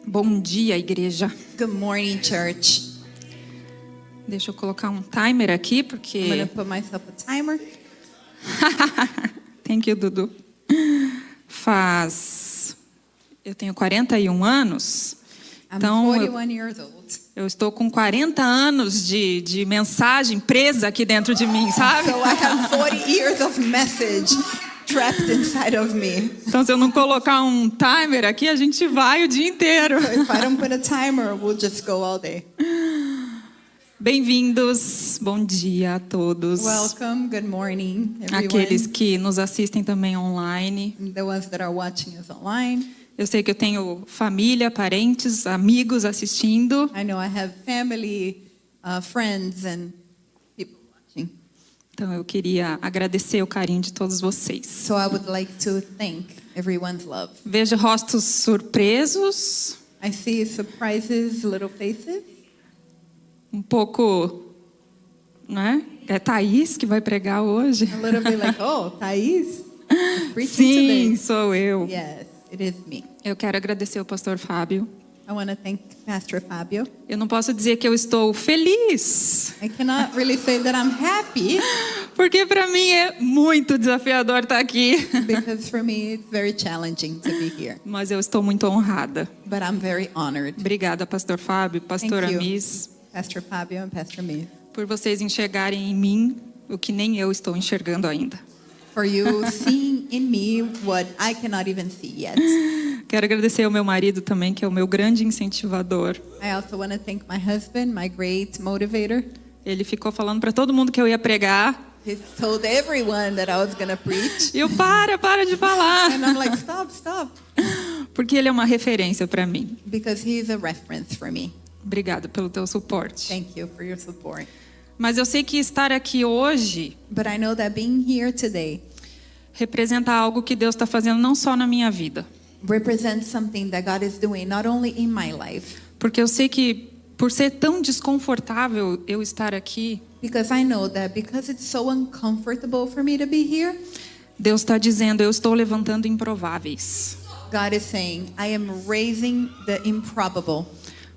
Bom dia, igreja. Good morning, church. Deixa eu colocar um timer aqui, I'm porque... going to put myself a timer. Thank you, Dudu. Eu tenho 41 anos, I'm então 41 years old. eu estou com 40 anos de mensagem presa aqui dentro de mim, sabe? So I have 40 years of message trapped inside of me. Então, se eu não colocar um timer aqui, a gente vai o dia inteiro. So if I don't put a timer, we'll just go all day. Bem-vindos, bom dia a todos. Welcome, good morning, everyone. Aqueles que nos assistem também online. The ones that are watching us online. Eu sei que eu tenho família, parentes, amigos assistindo. I know I have family, friends, and people watching. Então eu queria agradecer o carinho de todos vocês. So I would like to thank everyone's love. Vejo rostos surpresos, I see surprises, little faces. um pouco, né? É Thaís que vai pregar hoje? A little bit like, oh, Thais? Preaching Sim, today. sou eu. Yes, it is me. Eu quero agradecer o pastor Fábio. I want to thank Pastor Fabio. Eu não posso dizer que eu estou feliz, I cannot really say that I'm happy porque para mim é muito desafiador estar aqui. because for me it's very challenging to be here. Mas eu estou muito honrada. But I'm very honored. Obrigada, pastor Fábio, pastora Thank you. Miss, Pastor Fabio and Pastor Miss, por vocês enxergarem em mim o que nem eu estou enxergando ainda. for you seeing in me what I cannot even see yet. Quero agradecer ao meu marido também, que é o meu grande incentivador. I also want to thank my husband, my great motivator. Ele ficou falando para todo mundo que eu ia pregar. He told everyone that I was going to preach. E eu, para de falar. And I'm like, stop. Porque ele é uma referência para mim. Because he's a reference for me. Obrigada pelo teu suporte. Thank you for your support. Mas eu sei que estar aqui hoje But I know that being here today representa algo que Deus está fazendo não só na minha vida. represents something that God is doing not only in my life, Porque eu sei que por ser tão desconfortável eu estar aqui, because I know that because it's so uncomfortable for me to be here, Deus está dizendo, eu estou levantando improváveis. God is saying, I am raising the improbable,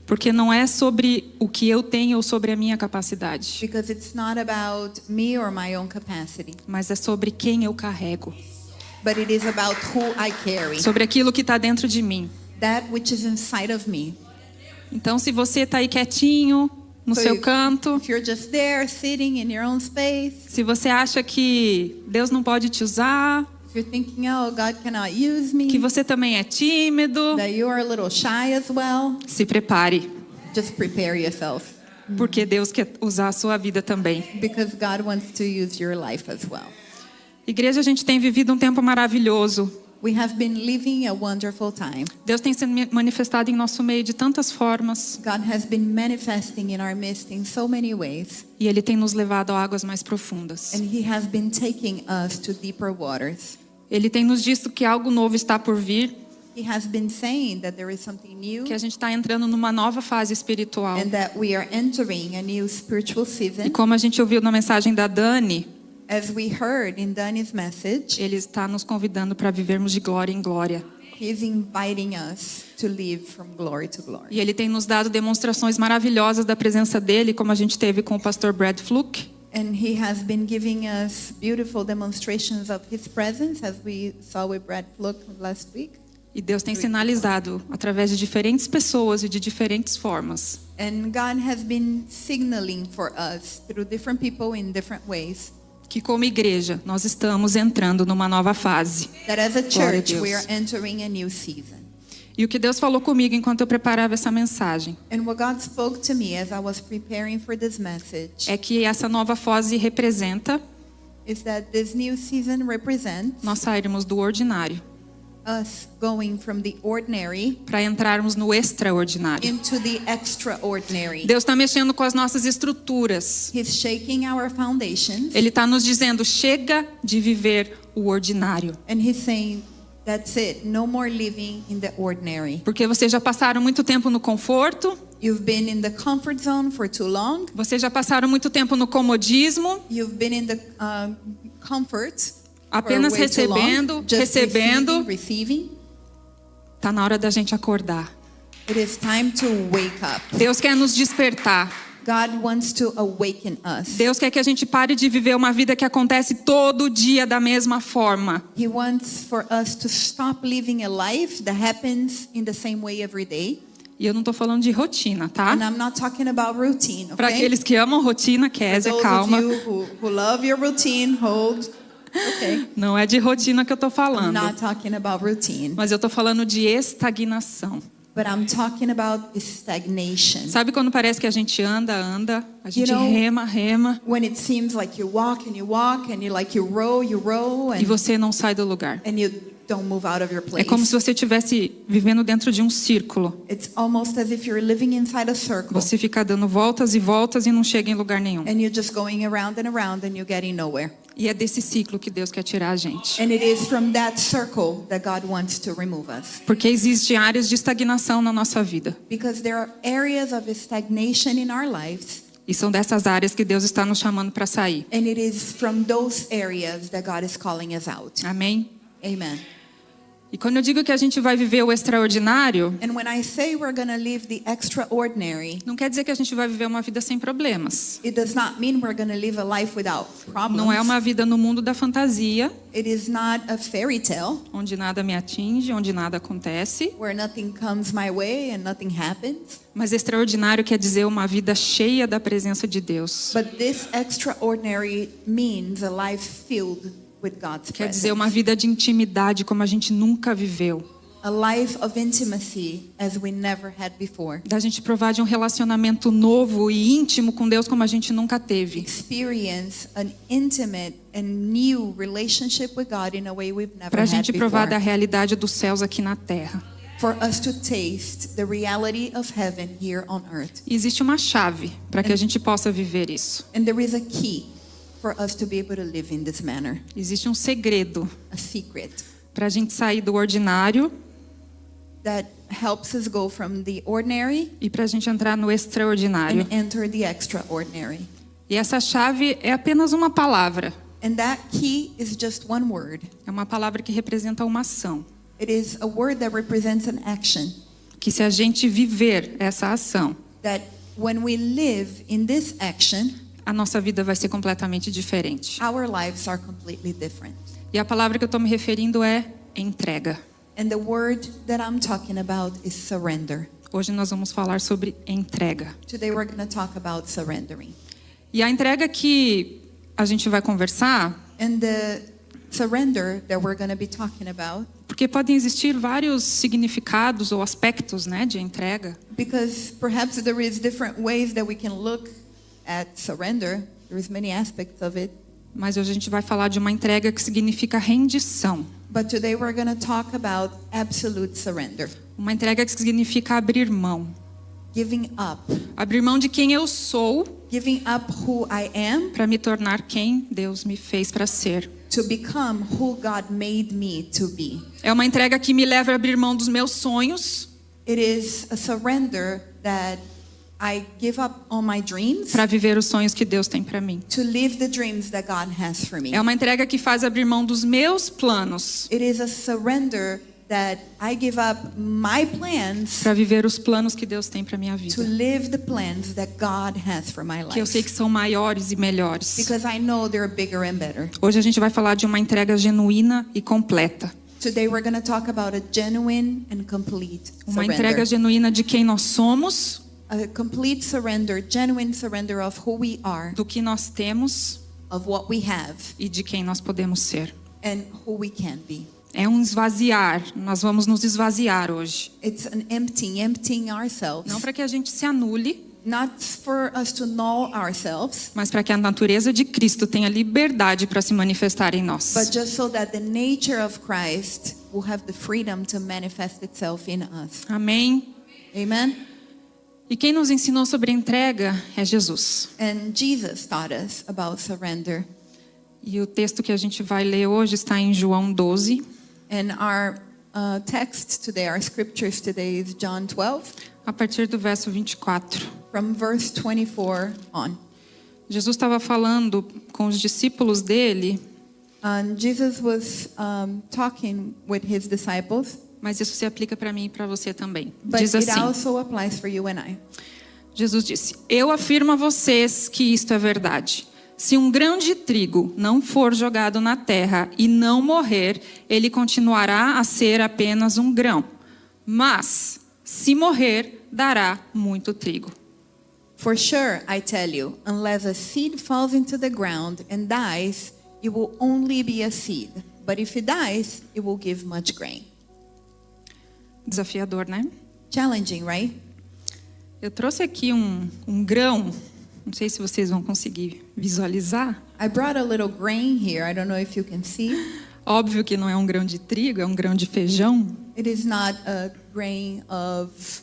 Porque não é sobre o que eu tenho ou sobre a minha capacidade, because it's not about me or my own capacity, mas é sobre quem eu carrego, but it is about who I carry, sobre aquilo que está dentro de mim. that which is inside of me. Então, se você está aí quietinho, no So seu you- canto, If you're just there sitting in your own space, se você acha que Deus não pode te usar, if you're thinking, oh, God cannot use me, que você também é tímido, that you are a little shy as well, se prepare, just prepare yourself, porque Deus quer usar a sua vida também. because God wants to use your life as well. Igreja, a gente tem vivido um tempo maravilhoso. We have been living a wonderful time. Deus tem se manifestado em nosso meio de tantas formas God has been manifesting in our midst in so many ways, e Ele tem nos levado a águas mais profundas. and He has been taking us to deeper waters. Ele tem nos dito que algo novo está por vir, He has been saying that there is something new que a gente está entrando numa nova fase espiritual. and that we are entering a new spiritual E season. como a gente ouviu na mensagem da Dani, As we heard in Danny's message, Ele está nos convidando para vivermos de glória em glória. He's inviting us to live from glory to glory. E Ele tem nos dado demonstrações maravilhosas da presença dEle, como a gente teve com o pastor Brad Fluke. And He has been giving us beautiful demonstrations of His presence, as we saw with Brad Fluke last week. E Deus tem sinalizado através de diferentes pessoas e de diferentes formas And God has been signaling for us through different people in different ways que, como igreja, nós estamos entrando numa nova fase. that as a Glória a church Deus. we are entering a new season. E o que Deus falou comigo enquanto eu preparava essa mensagem And what God spoke to me as I was preparing for this message é que essa nova fase representa is that this new season represents nós sairmos do ordinário us going from the ordinary para entrarmos no extraordinário. into the extraordinary. Deus está mexendo com as nossas estruturas. He's shaking our foundations, Ele está nos dizendo, chega de viver o ordinário. and He's saying, that's it, no more living in the ordinary. Porque vocês já passaram muito tempo no conforto, You've been in the comfort zone for too long. vocês já passaram muito tempo no comodismo, You've been in the comfort apenas for way too long, recebendo, just recebendo. receiving. Tá na hora da gente acordar. It is time to wake up. Deus quer nos despertar. God wants to awaken us. Deus quer que a gente pare de viver uma vida que acontece todo dia da mesma forma. He wants for us to stop living a life that happens in the same way every day. E eu não estou falando de rotina, tá? And I'm not talking about routine, Para okay? aqueles que amam rotina, For Kézia, those calma. of you who love your routine, hold. Okay. Não é de rotina que eu estou I'm falando. not talking about routine, Mas eu estou falando de estagnação. but I'm talking about stagnation. Sabe quando parece que a gente anda, a gente know- rema, When it seems like you walk and you row, e você não sai do lugar. and you don't move out of your É place. como se você estivesse vivendo dentro de um círculo. It's almost as if you're living inside a circle, Você fica dando voltas e voltas e não chega em lugar nenhum. and you're just going around and you're getting nowhere. E é desse ciclo que Deus quer tirar a gente. And it is from that circle that God wants to remove us. Porque existem áreas de estagnação na nossa vida. Because there are areas of stagnation in our lives, E são dessas áreas que Deus está nos chamando para sair. and it is from those areas that God is calling us out. Amém? Amen. E quando eu digo que a gente vai viver o extraordinário, And when I say we're going to live the extraordinary, não quer dizer que a gente vai viver uma vida sem problemas. it does not mean we're going to live a life without problems. Não é uma vida no mundo da fantasia, It is not a fairy tale onde nada me atinge, onde nada acontece. where nothing comes my way and nothing happens. Mas extraordinário quer dizer uma vida cheia da presença de Deus. But this extraordinary means a life filled with God's Quer dizer presence. uma vida de intimidade como a gente nunca viveu. A life of intimacy as we never had before. Da gente provar de um relacionamento novo e íntimo com Deus como a gente nunca teve. Experience an intimate and new relationship with God in a way we've never Para a had gente provar da before. realidade dos céus aqui na terra. For us to taste the reality of heaven here on earth. E existe uma chave para que a gente possa viver isso. And there is a key for us to be able to live in this manner. Existe um segredo A secret para a gente sair do ordinário that helps us go from the ordinary e para a gente entrar no extraordinário. and enter the extraordinary. E essa chave é apenas uma palavra. And that key is just one word. É uma palavra que representa uma ação. It is a word that represents an action. Que se a gente viver essa ação, That when we live in this action, a nossa vida vai ser completamente diferente. our lives are completely different. E a palavra que eu estou me referindo é entrega. And the word that I'm talking about is surrender. Hoje nós vamos falar sobre entrega. Today we're going to talk about surrendering. E a entrega que a gente vai conversar, And the surrender that we're going to be talking about, porque podem existir vários significados ou aspectos, né, de entrega. because perhaps there is different ways that we can look at surrender. There's many aspects of it. Mas hoje a gente vai falar de uma entrega que significa rendição. But today we're going to talk about absolute surrender. Uma entrega que significa abrir mão. Giving up. Abrir mão de quem eu sou Giving up who I am para me tornar quem Deus me fez para ser. to become who God made me to be. É uma entrega que me leva a abrir mão dos meus sonhos It is a surrender that I give up on my dreams para viver os sonhos que Deus tem para mim. to live the dreams that God has for me. É uma entrega que faz abrir mão dos meus planos It is a surrender that I give up my plans para viver os planos que Deus tem para minha to vida. live the plans that God has for my Que eu sei life. que são maiores e melhores. Because I know they're bigger and better. Hoje a gente vai falar de uma entrega genuína e completa. Today we're going to talk about a genuine and complete Uma entrega surrender. genuína de quem nós somos, A complete surrender, genuine surrender of who we are, do que nós temos of what we have, e de quem nós podemos ser. and who we can be. É um esvaziar. Nós vamos nos esvaziar hoje. It's an emptying ourselves. Não para que a gente se anule, Not for us to know ourselves, mas para que a natureza de Cristo tenha liberdade para se manifestar em nós. but just so that the nature of Christ will have the freedom to manifest itself in us. Amém? Amen? E quem nos ensinou sobre entrega é Jesus. And Jesus taught us about surrender. E o texto que a gente vai ler hoje está em João 12, And our text today, our scriptures today is John 12, a partir do verso 24. from verse 24 on. Jesus estava falando com os discípulos dele And Jesus was talking with his disciples, Mas isso se aplica para mim e para você também. but Diz it assim, also applies for you and I. Jesus disse, eu afirmo a vocês que isto é verdade. Se um grão de trigo não for jogado na terra e não morrer, ele continuará a ser apenas um grão. Mas, se morrer, dará muito trigo. For sure, I tell you, unless a seed falls into the ground and dies, it will only be a seed. But if it dies, it will give much grain. Desafiador, né? Challenging, right? Eu trouxe aqui um grão, não sei se vocês vão conseguir visualizar. I brought a little grain here. I don't know if you can see. Óbvio que não é um grão de trigo, é um grão de feijão. It is not a grain of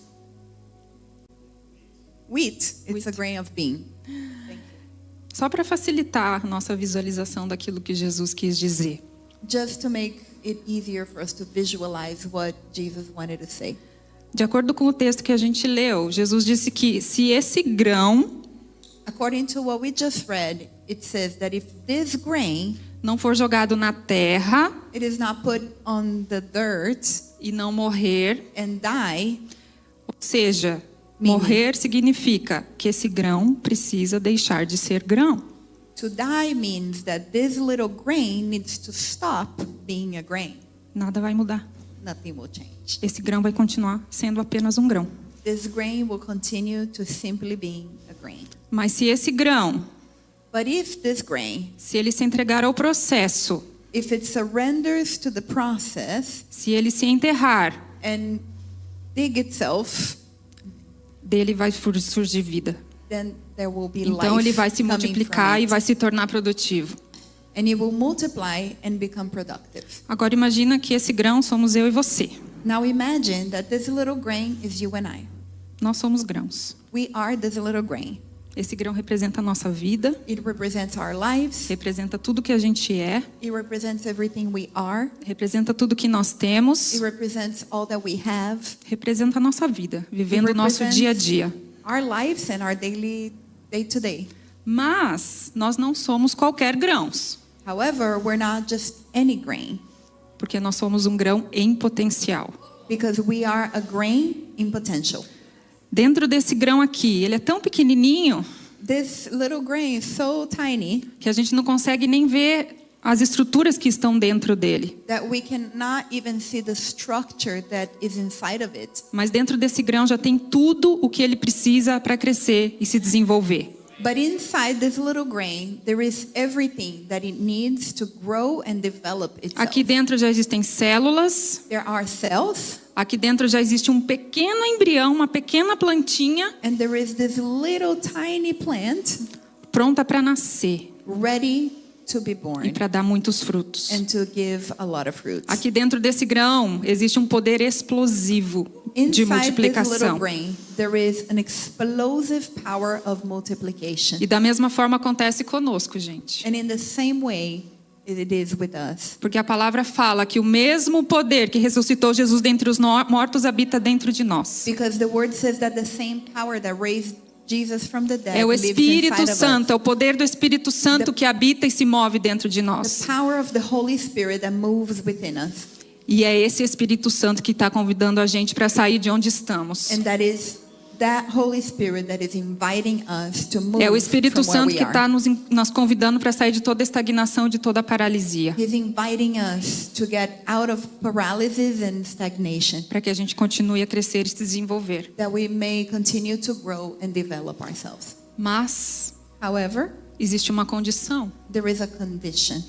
wheat. It's a grain of bean. Só para facilitar a nossa visualização daquilo que Jesus quis dizer. Just to make it easier for us to visualize what Jesus wanted to say. De acordo com o texto que a gente leu, Jesus disse que se esse grão According to what we just read, it says that if this grain, não for jogado na terra it is not put on the dirt e não morrer, and die, ou seja, morrer significa que esse grão precisa deixar de ser grão. to die means that this little grain needs to stop being a grain. Nada vai mudar. Nothing will change. Esse grão vai continuar sendo apenas um grão. This grain will continue to simply being a grain. Mas se esse grão, But if this grain, se ele se entregar ao processo, if it surrenders to the process se ele se enterrar, and dig itself, dele vai surgir vida. then there will be Então ele life vai se coming multiplicar from e it. vai se tornar produtivo. And it will multiply and become productive. Agora imagina que esse grão somos eu e você. Now imagine that this little grain is you and I. Nós somos grãos. We are this little grain. Esse grão representa a nossa vida, It represents our lives. representa tudo que a gente é, It represents everything we are. representa tudo que nós temos, It represents all that we have. representa a nossa vida, vivendo o nosso dia a dia. Our lives and our daily day-to-day. Mas nós não somos qualquer grãos, However, we're not just any grain, porque nós somos um grão em potencial. because we are a grain in potential. Dentro desse grão aqui, ele é tão pequenininho This little grain is so tiny que a gente não consegue nem ver as estruturas que estão dentro dele. that we cannot even see the structure that is inside of it. Mas dentro desse grão já tem tudo o que ele precisa para crescer e se desenvolver. But inside this little grain, there is everything that it needs to grow and develop itself. Aqui dentro já existem células, There are cells, aqui dentro já existe um pequeno embrião, uma pequena plantinha and there is this little tiny plant pronta para nascer ready to be e born para dar muitos frutos. and to give a lot of fruits. Aqui dentro desse grão existe um poder explosivo de Inside this little multiplicação. grain, there is an explosive power of multiplication. E da mesma forma acontece conosco, gente. And in the same way, it is with us. Porque a palavra fala que o mesmo poder que ressuscitou Jesus dentre os mortos habita dentro de nós. Because the word says that the same power that raised Jesus from the dead É o lives Espírito inside of Santo, é us. o poder do Espírito Santo que habita e se move dentro de The nós. power of the Holy Spirit that moves within us. E é esse Espírito Santo que está convidando a gente para sair de onde estamos. And that is that Holy Spirit that is inviting us to move É o Espírito from where Santo we que está are. nos convidando para sair de toda estagnação, de toda paralisia. He's inviting us to get out of paralysis and stagnation, Para que a gente continue a crescer e se desenvolver. that we may continue to grow and develop ourselves. Mas However, existe uma condição. there is a condition.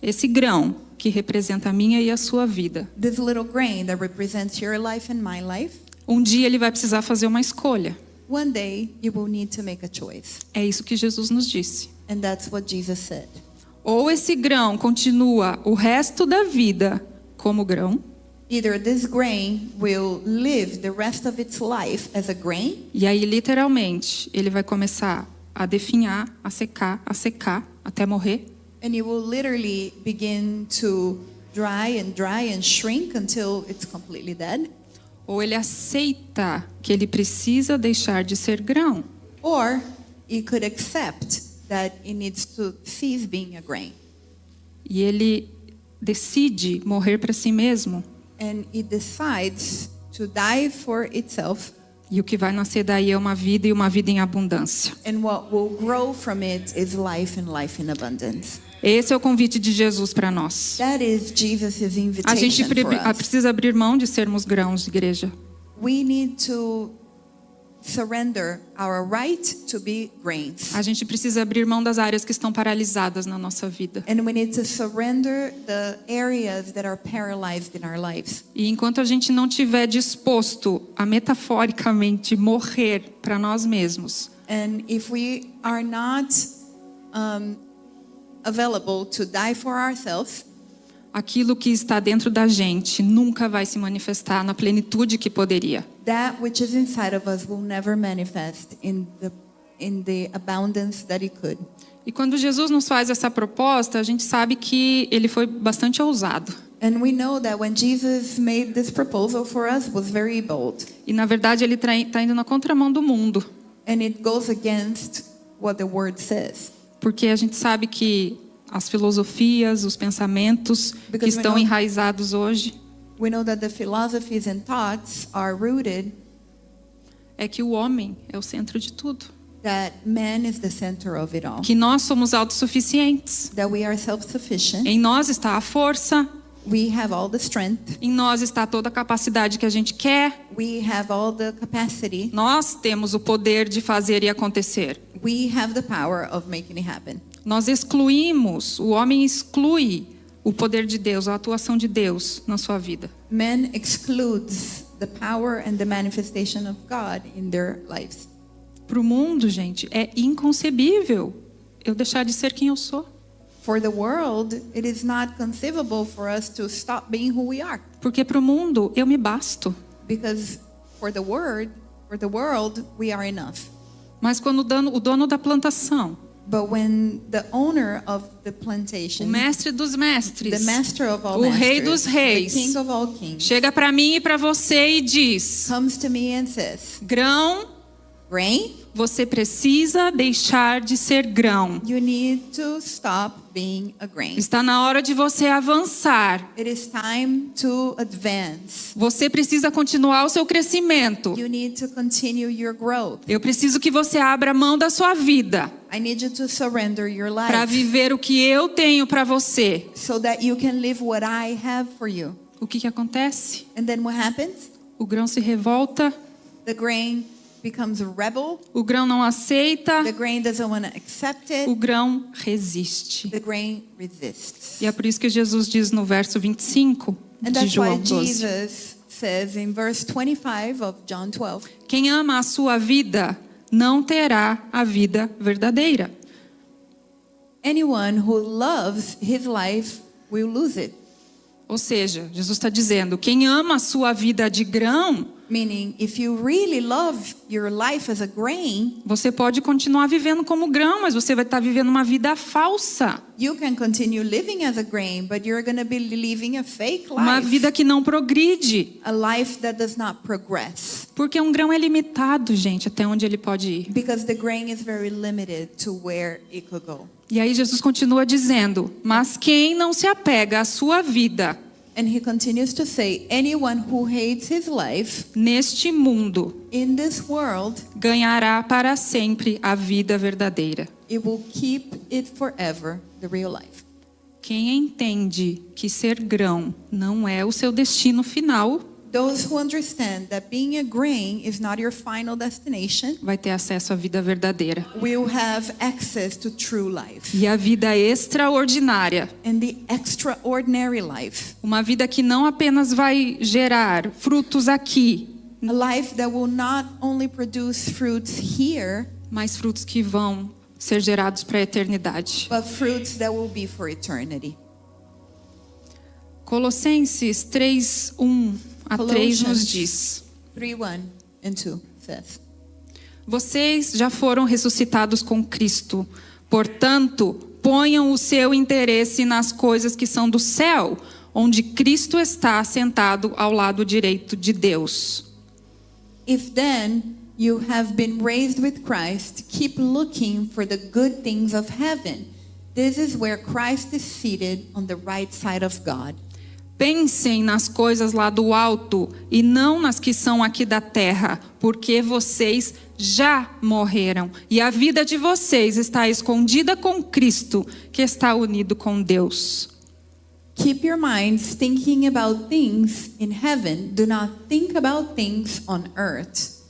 Esse grão que representa a minha e a sua vida. This little grain that represents your life and my life, Um dia ele vai precisar fazer uma escolha. one day you will need to make a choice. É isso que Jesus nos disse. And that's what Jesus said. Ou esse grão continua o resto da vida como grão, Either this grain will live the rest of its life as a grain, e aí literalmente ele vai começar a definhar, a secar até morrer. and it will literally begin to dry and shrink until it's completely dead. Ou ele aceita que ele precisa deixar de ser grão. Or it could accept that it needs to cease being a grain. E ele decide morrer para si mesmo. and it decides to die for itself, E o que vai nascer daí é uma vida e uma vida em abundância. and what will grow from it is life and life in abundance. Esse é o convite de Jesus para nós. That is Jesus' A gente invitation for us. precisa abrir mão de sermos grãos, igreja. We need to surrender our right to be grains. A gente precisa abrir mão das áreas que estão paralisadas na nossa vida. And we need to surrender the areas that are paralyzed in our lives. E enquanto a gente não estiver disposto a metaforicamente morrer para nós mesmos, And if we are not available to die for ourselves, aquilo que está dentro da gente nunca vai se manifestar na plenitude que poderia. that which is inside of us will never manifest in the abundance that it could. E quando Jesus nos faz essa proposta, a gente sabe que ele foi bastante ousado. And we know that when Jesus made this proposal for us was very bold. E na verdade ele está indo na contramão do mundo. And it goes against what the word says. Porque a gente sabe que as filosofias, os pensamentos que Because we estão know- enraizados hoje, We know that the philosophies and thoughts are rooted é que o homem é o centro de tudo. that man is the center of it all. Que nós somos autossuficientes. That we are self-sufficient. Em nós está a força, We have all the strength. em nós está toda a capacidade que a gente quer. We have all the capacity. Nós temos o poder de fazer e acontecer. We have the power of making it happen. Nós excluímos, o homem exclui o poder de Deus, a atuação de Deus na sua vida. Man excludes the power and the manifestation of God in their lives. Para o mundo, gente, é inconcebível eu deixar de ser quem eu sou. For the world, it is not conceivable for us to stop being who we are. Porque para o mundo eu me basto. Because for the world, we are enough. Mas quando o dono da plantação, But when the owner of the o plantation, mestre dos mestres, the master of all o rei masters, dos reis, the king of all kings, chega para mim e para você e diz: comes to me and says, grão, grain, você precisa deixar de ser grão. you need to stop being a grain. Está na hora de você avançar. It is time to advance. Você precisa continuar o seu crescimento. You need to continue your growth. Eu preciso que você abra mão da sua vida I need you to surrender your para life viver o que eu tenho para você. so that you can live what I have for you. O que acontece? And then what happens? O grão se revolta, The grain becomes a rebel. o grão não aceita, The grain doesn't want to accept it. o grão resiste. The grain resists. E é por isso que Jesus diz no verso 25 And de that's why João 12. Jesus says in verse 25 of John 12, Quem ama a sua vida não terá a vida verdadeira. anyone who loves his life will lose it. Ou seja, Jesus está dizendo, quem ama a sua vida de grão, Meaning, if you really love your life as a grain, você pode continuar vivendo como grão, mas você vai estar vivendo uma vida falsa. you can continue living as a grain, but you're going to be living a fake Uma life. vida que não progride. A life that does not progress. Porque um grão é limitado, gente, até onde ele pode ir. Because the grain is very limited to where it could go. E aí Jesus continua dizendo, mas quem não se apega à sua vida And he continues to say, anyone who hates his life neste mundo in this world, ganhará para sempre a vida verdadeira. it will keep it forever, the real life. Quem entende que ser grão não é o seu destino final, Those who understand that being a grain is not your final destination vai ter acesso à vida verdadeira. will have access to true life. E a vida extraordinária, And the extraordinary life, uma vida que não apenas vai gerar frutos aqui, a life that will not only produce fruits here, mas frutos que vão ser gerados para a eternidade. but fruits that will be for eternity. Colossenses 3:1 a 3 nos diz: 3:1 and 2 says, Vocês já foram ressuscitados com Cristo. Portanto, ponham o seu interesse nas coisas que são do céu, onde Cristo está sentado ao lado direito de Deus. If then you have been raised with Christ, keep looking for the good things of heaven. This is where Christ is seated on the right side of God. Pensem nas coisas lá do alto e não nas que são aqui da terra, porque vocês já morreram e a vida de vocês está escondida com Cristo, que está unido com Deus. Keep your minds thinking about things in heaven. Do not think about things on earth.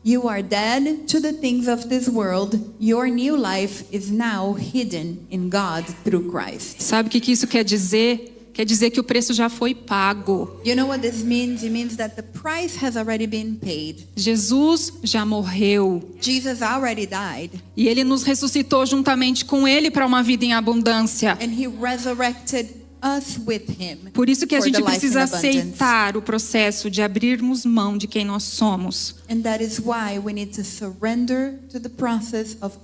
You are dead to the things of this world. Your new life is now hidden in God through Christ. Sabe o que isso quer dizer? Quer dizer que o preço já foi pago. You know what this means? It means that the price has already been paid. Jesus já morreu. Jesus already died. E Ele nos ressuscitou juntamente com Ele para uma vida em abundância. And He resurrected us with Him. Por isso que a for the gente life in precisa abundance. aceitar o processo de abrirmos mão de quem nós somos. And that is why we need to surrender to the process of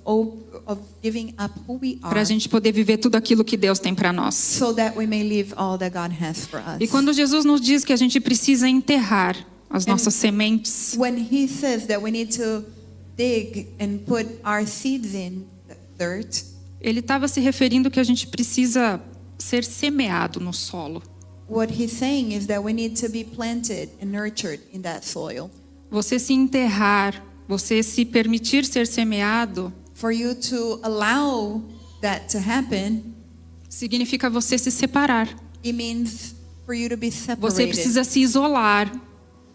giving up who we Para a are, gente poder viver tudo aquilo que Deus tem para nós. so that we may live all that God has for us. E quando Jesus nos diz que a gente precisa enterrar as nossas sementes, When He says that we need to dig and put our seeds in the dirt, Ele estava se referindo que a gente precisa ser semeado no solo. what He's saying is that we need to be planted and nurtured in that soil. Você se enterrar, você se permitir ser semeado, For you to allow that to happen, significa você se separar. it means for you to be Você separated. precisa se isolar,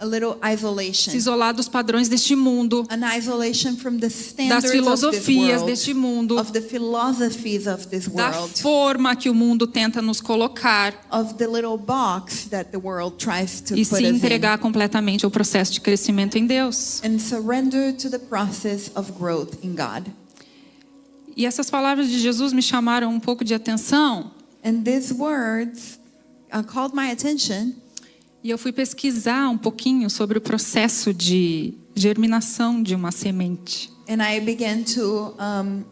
A little isolation. se isolar dos padrões deste mundo, An isolation from the das standards of this filosofias world, deste mundo, of the philosophies of this da world, forma que o mundo tenta nos colocar of the little box that the world tries to e put se us in, entregar completamente ao processo de crescimento em Deus. and surrender to the process of growth in God. E essas palavras de Jesus me chamaram um pouco de atenção, And these words called my attention, e eu fui pesquisar um pouquinho sobre o processo de germinação de uma semente. and I began to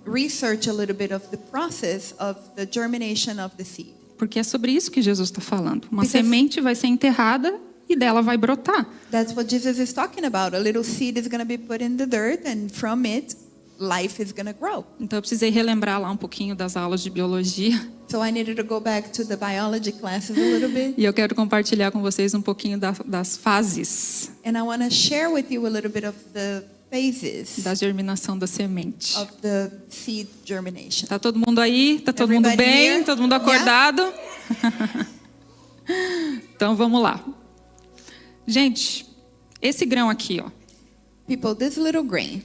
research a little bit of the process of the germination of the seed. Porque é sobre isso que Jesus está falando. Uma Because- semente vai ser enterrada e dela vai brotar. That's what Jesus is talking about. A little seed is going to be put in the dirt, and from it, life is going to grow. Então eu precisei relembrar lá um pouquinho das aulas de biologia. So I needed to go back to the biology classes a little bit. E eu quero compartilhar com vocês um pouquinho das fases And I want to share with you a little bit of the phases da germinação da semente. of the seed germination. Tá todo mundo aí? Tá todo mundo Everybody bem? here? Todo mundo acordado? Então vamos lá. Gente, esse grão aqui, ó, People, this little grain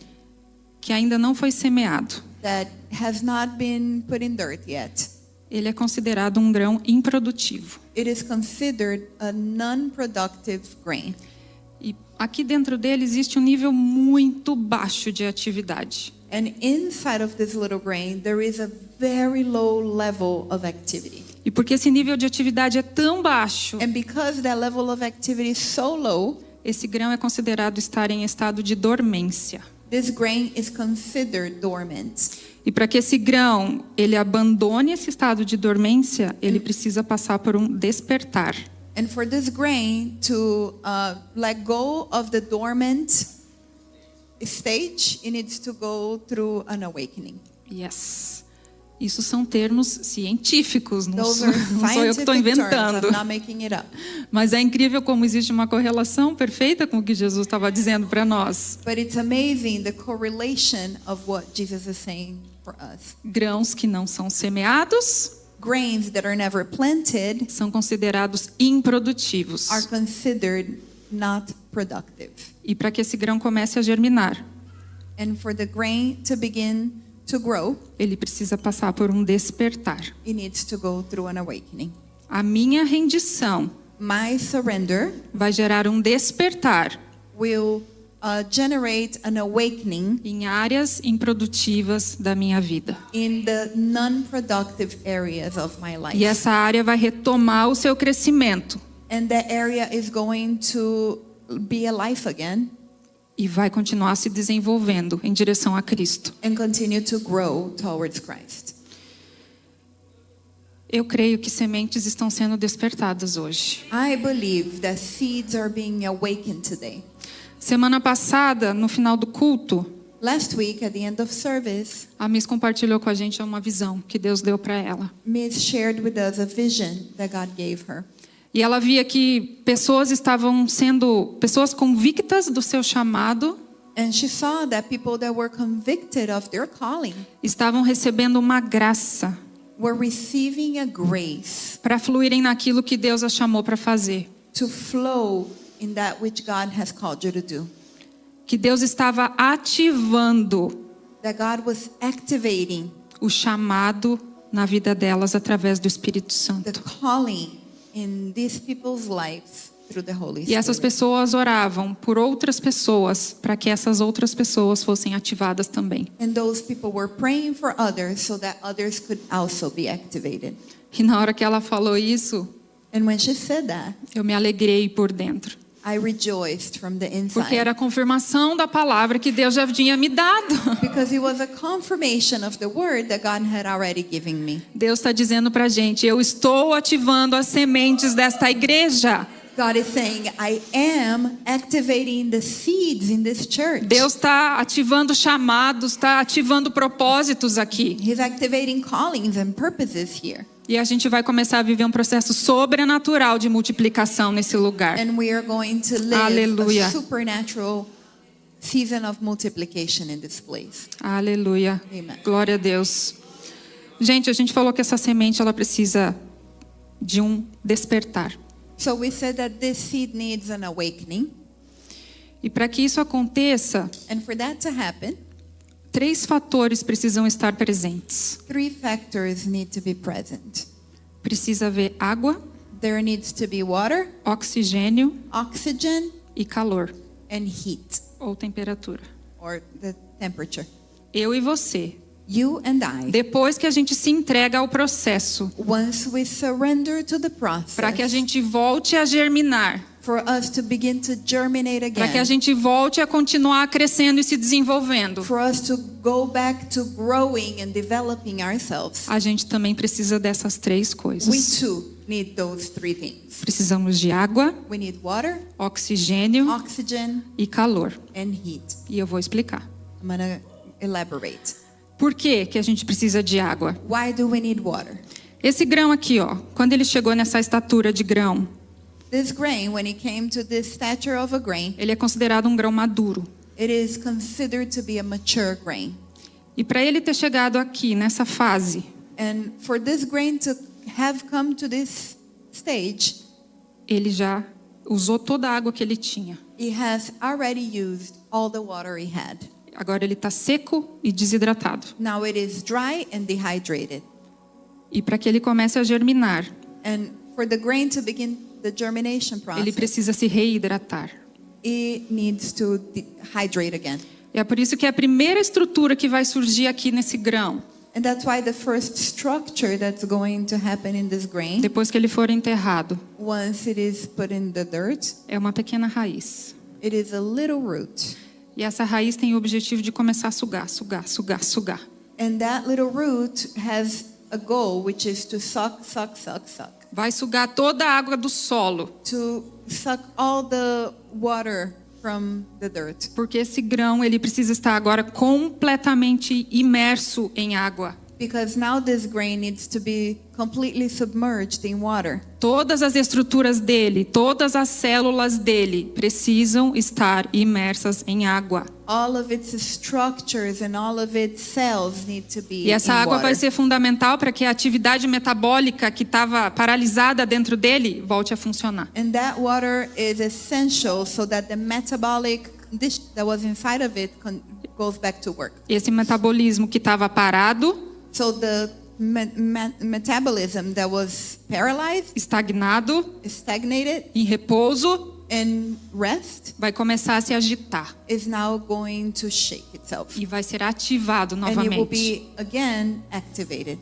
que ainda não foi semeado, that has not been put in dirt yet, ele é considerado um grão improdutivo. it is considered a non-productive grain. E aqui dentro dele existe um nível muito baixo de atividade. And inside of this little grain, there is a very low level of activity. E porque esse nível de atividade é tão baixo, And because that level of activity is so low, esse grão é considerado estar em estado de dormência. this grain is considered dormant. E para que esse grão ele abandone esse estado de dormência, ele precisa passar por um despertar. And for this grain to let go of the dormant stage, it needs to go through an awakening. Yes. Isso são termos científicos, não Those sou, are não sou eu que estou scientific terms. inventando. I'm not making it up. Mas é incrível como existe uma correlação perfeita com o que Jesus estava dizendo para nós. But it's amazing the correlation of what Jesus is saying for us. Grãos que não são semeados Grains that are never planted são considerados improdutivos. are considered not productive. E para que esse grão comece a germinar, And for the grain to begin to grow, ele precisa passar por um despertar. it needs to go through an awakening. A minha rendição My surrender vai gerar um despertar will generate an awakening em áreas improdutivas da minha vida. in the non-productive areas of my life. E essa área vai retomar o seu crescimento And that area is going to be alive again e vai continuar se desenvolvendo em direção a Cristo. and continue to grow towards Christ. Eu creio que sementes estão sendo despertadas hoje. I believe that seeds are being awakened today. Semana passada, no final do culto, Last week, at the end of service, a Miss compartilhou com a gente uma visão que Deus deu para ela. Miss shared with us a vision that God gave her. E ela via que pessoas estavam sendo pessoas convictas do seu chamado, And she saw that people that were convicted of their calling estavam recebendo uma graça were receiving a grace para fluírem naquilo que Deus as chamou para fazer. to flow in that which God has called you to do. Que Deus estava ativando That God was activating o chamado na vida delas através do Espírito the Santo. calling in these people's lives through the Holy E essas Spirit. pessoas oravam por outras pessoas para que essas outras pessoas fossem ativadas também. And those people were praying for others so that others could also be activated. E na hora que ela falou isso, And when she said that, eu me alegrei por dentro, I rejoiced from the porque inside. era a confirmação da palavra que Deus já tinha me dado. Because it was a confirmation of the word that God had already given me. Deus está dizendo para a gente: eu estou ativando as sementes desta igreja. God is saying, I am activating the seeds in this church. Deus está ativando chamados, está ativando propósitos aqui. He's activating callings and purposes here. E a gente vai começar a viver um processo sobrenatural de multiplicação nesse lugar. And we are going to live Aleluia. a supernatural season of multiplication in this place. Aleluia. Amen. Glória a Deus. Gente, a gente falou que essa semente ela precisa de um despertar. So we said that this seed needs an awakening. E para que isso aconteça, And for that to happen, 3 fatores precisam estar presentes. 3 factors need to be present. Precisa haver água, There needs to be water, oxigênio oxygen, e calor and heat, ou temperatura. or the temperature. Eu e você. You and I, Depois que a gente se entrega ao processo, once we surrender to the para que a process, gente volte a germinar, for us to begin to germinate para que a again, gente volte a continuar crescendo e se desenvolvendo, for us to go back to growing and developing ourselves, a gente também precisa dessas 3 we coisas. too need those 3 things. Precisamos de água, We need water, oxigênio oxygen, e calor. and heat. E eu vou explicar. I'm going to elaborate. Por que que a gente precisa de água? Why do we need water? Esse grão aqui, ó, quando ele chegou nessa estatura de grão, This grain, when it came to this stature of a grain, ele é considerado um grão maduro. it is considered to be a mature grain. E para ele ter chegado aqui nessa fase, And for this grain to have come to this stage, ele já usou toda a água que ele tinha. it has already used all the water it had. Agora ele está seco e desidratado. Now it is dry and dehydrated. E para que ele comece a germinar, And for the grain to begin the germination ele process, precisa se reidratar. it needs to hydrate again. E é por isso que é a primeira estrutura que vai surgir aqui nesse grão, And that's why the first structure that's going to happen in this grain, depois que ele for enterrado, once it is put in the dirt, é uma pequena raiz. it is a little root. E essa raiz tem o objetivo de começar a sugar, sugar, sugar, sugar. And that little root has a goal, which is to suck, suck, suck, suck. Vai sugar toda a água do solo, To suck all the water from the dirt. porque esse grão ele precisa estar agora completamente imerso em água. Because now this grain needs to be completely submerged in water. Todas as estruturas dele, todas as células dele precisam estar imersas em água. All of its structures and all of its cells need to be E essa in água water. vai ser fundamental para que a atividade metabólica que estava paralisada dentro dele volte a funcionar. And that water is essential so that the metabolic condition that was inside of it goes back to work. Esse metabolismo que estava parado, So the metabolism that was paralyzed, estagnado, stagnated, em repouso, and rest vai começar a se agitar is now going to shake itself. e vai ser ativado And it will novamente. be again activated.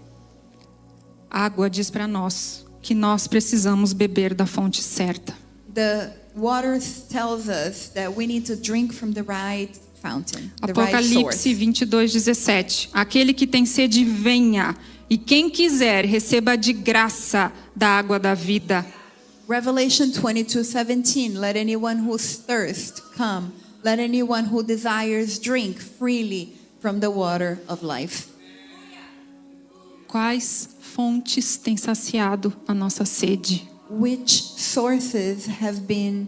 A água diz para nós que nós precisamos beber da fonte certa. The water tells us that we need to drink from the right fountain, the right Apocalipse source. 22:17. Aquele que tem sede, venha, e quem quiser, receba de graça da água da vida. Revelation 22:17. Let anyone who thirsts come. Let anyone who desires drink freely from the water of life. Quais fontes têm saciado a nossa sede? which sources have been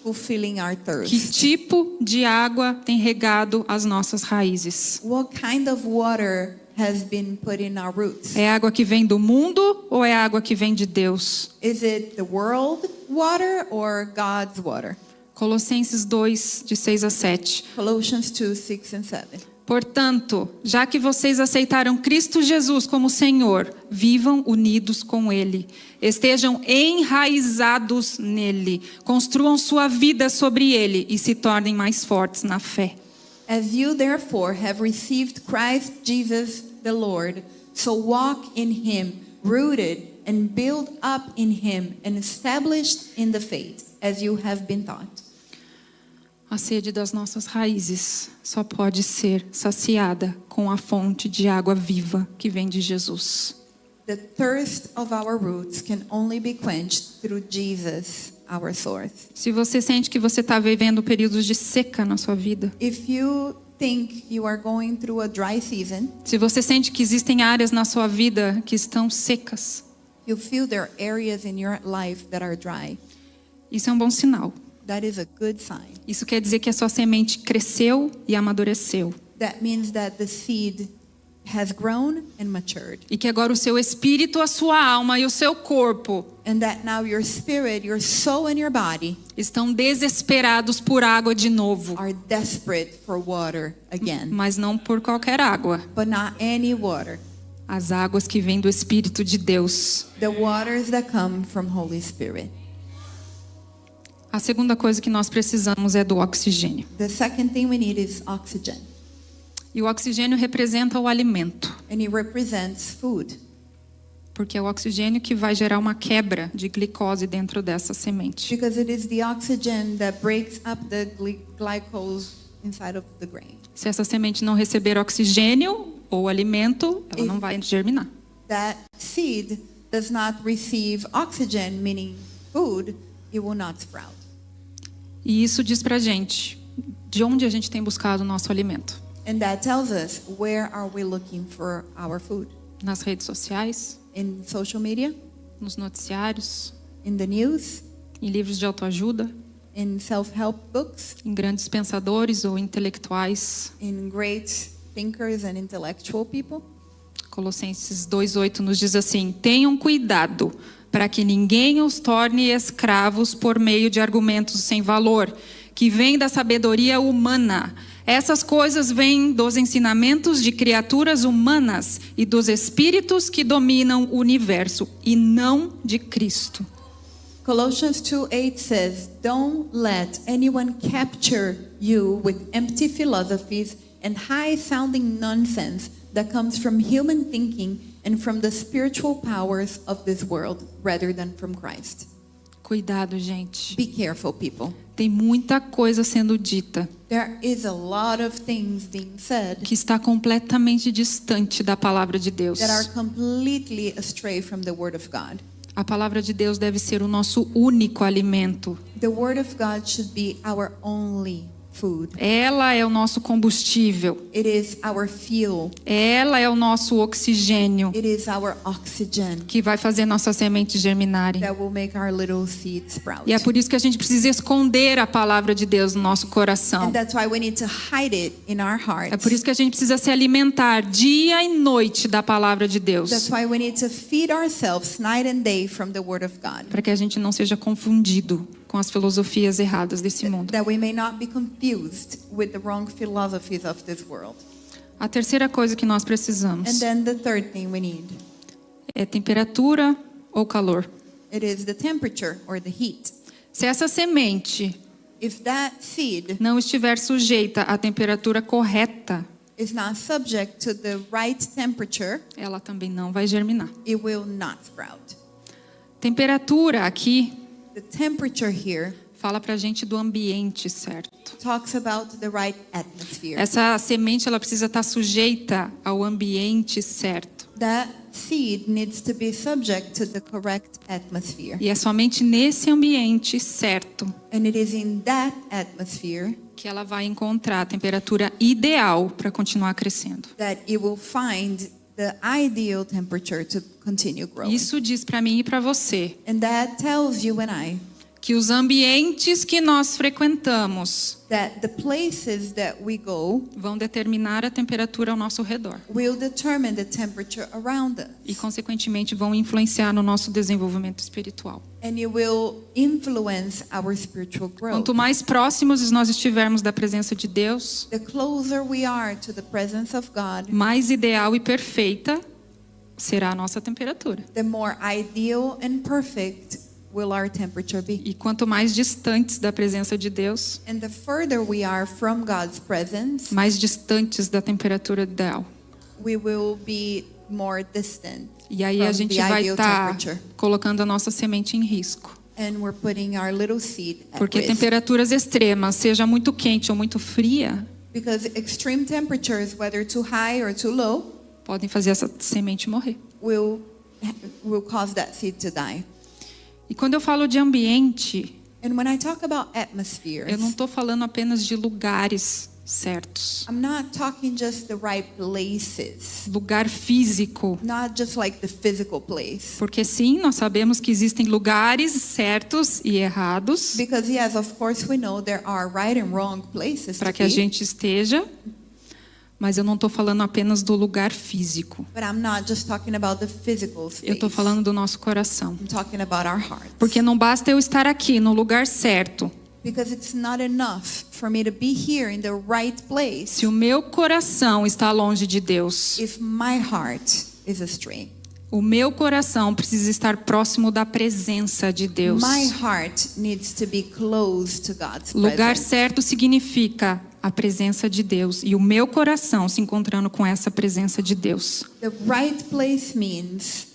fulfilling our Que thirst? tipo de água tem regado as nossas raízes? What kind of water has been put in our roots? É água que vem do mundo ou é água que vem de Deus? Is it the world water or God's water? Colossenses 2, de 6 a 7. Colossians 2, 6 and 7. Portanto, já que vocês aceitaram Cristo Jesus como Senhor, vivam unidos com Ele. Estejam enraizados nele. Construam sua vida sobre Ele e se tornem mais fortes na fé. As you therefore have received Christ Jesus the Lord, so walk in him, rooted and built up in him and established in the faith, as you have been taught. A sede das nossas raízes só pode ser saciada com a fonte de água viva que vem de Jesus. The thirst of our roots can only be quenched through Jesus, our source. Se você sente que você está vivendo períodos de seca na sua vida, If you think you are going through a dry season, se você sente que existem áreas na sua vida que estão secas, you feel there are areas in your life that are dry, isso é um bom sinal. that is a good sign. Isso quer dizer que a sua semente cresceu e amadureceu. That means that the seed has grown and matured. E que agora o seu espírito, a sua alma e o seu corpo And that now your spirit, your soul, and your body estão desesperados por água de novo. are desperate for water again. Mas não por qualquer água. But not any water. As águas que vêm do Espírito de Deus. The waters that come from Holy Spirit. A segunda coisa que nós precisamos é do oxigênio. The second thing we need is oxygen. E o oxigênio representa o alimento. And it represents food. Porque é o oxigênio que vai gerar uma quebra de glicose dentro dessa semente. Because it is the oxygen that breaks up the glycose inside of the grain. Se essa semente não receber oxigênio ou alimento, ela não vai germinar. That seed does not receive oxygen, meaning food, it will not sprout. E isso diz pra gente de onde a gente tem buscado o nosso alimento. And that tells us, where are we looking for our food? Nas redes sociais, In social media, nos noticiários, in the news, em livros de autoajuda, in self-help books, em grandes pensadores ou intelectuais. in great thinkers and intellectual people. Colossenses 2:8 nos diz assim: tenham cuidado para que ninguém os torne escravos por meio de argumentos sem valor, que vêm da sabedoria humana. Essas coisas vêm dos ensinamentos de criaturas humanas e dos espíritos que dominam o universo, e não de Cristo. Colossians 2:8 says, "Don't let anyone capture you with empty philosophies and high-sounding nonsense that comes from human thinking and from the spiritual powers of this world, rather than from Christ." Cuidado, gente. Be careful, people. Tem muita coisa sendo dita There is a lot of things being said que está completamente distante da palavra de Deus. that are completely astray from the Word of God. A palavra de Deus deve ser o nosso único alimento. The Word of God should be our only food. Ela é o nosso combustível. It is our fuel. Ela é o nosso oxigênio It is our oxygen que vai fazer nossas sementes germinarem. that will make our little seed sprout. E é por isso que a gente precisa esconder a palavra de Deus no nosso coração. And that's why we need to hide it in our hearts. É por isso que a gente precisa se alimentar dia e noite da palavra de Deus. That's why we need to feed ourselves night and day from the Word of God. Para que a gente não seja confundido com as filosofias erradas desse mundo. That we may not be confused with the wrong philosophies of this world. A terceira coisa que nós precisamos And then the third thing we need, é temperatura ou calor. it is the temperature or the heat. Se essa semente If that seed não estiver sujeita à temperatura correta, is not subject to the right temperature, ela também não vai germinar. it will not sprout. Temperatura aqui The temperature here fala pra gente do ambiente certo. talks about the right atmosphere. Essa semente ela precisa estar sujeita ao ambiente certo. That seed needs to be subject to the correct atmosphere. E é somente nesse ambiente certo And it is in that atmosphere que ela vai encontrar a temperatura ideal para continuar crescendo. that it will find the ideal temperature to continue growing. Isso diz para mim e para você And that tells you and I que os ambientes que nós frequentamos that the places that we go vão determinar a temperatura ao nosso redor will determine the temperature around e, us. consequentemente, vão influenciar no nosso desenvolvimento espiritual. And it will influence our spiritual growth. Quanto mais próximos nós estivermos da presença de Deus, The closer we are to the presence of God, mais ideal e perfeita será a nossa temperatura. the more ideal and perfect will our temperature be. E quanto mais distantes da presença de Deus, And the further we are from God's presence, mais distantes da temperatura ideal. we will be more distant E aí a from gente the vai ideal estar temperature. colocando a nossa semente em risco. And we're putting our little seed at Porque risk. temperaturas extremas, seja muito quente ou muito fria, Because extreme temperatures, whether too high or too low, podem fazer essa semente morrer. will cause that seed to die. E quando eu falo de ambiente, And when I talk about atmospheres, eu não estou falando apenas de lugares certos. I'm not talking just the right places, Lugar físico. not just like the physical place. Porque sim, nós sabemos que existem lugares certos e errados Because yes, of course we know there are right and wrong places para to que a be, gente esteja, mas eu não estou falando apenas do lugar físico. but I'm not just talking about the physical Eu space. estou falando do nosso coração. I'm talking about our hearts. Porque não basta eu estar aqui no lugar certo. Because it's not enough for me to be here in the right place Se o meu coração está longe de Deus, if my heart is astray. o meu coração precisa estar próximo da presença de Deus. My heart needs to be close to God's Lugar presence. certo significa a presença de Deus e o meu coração se encontrando com essa presença de Deus. The right place means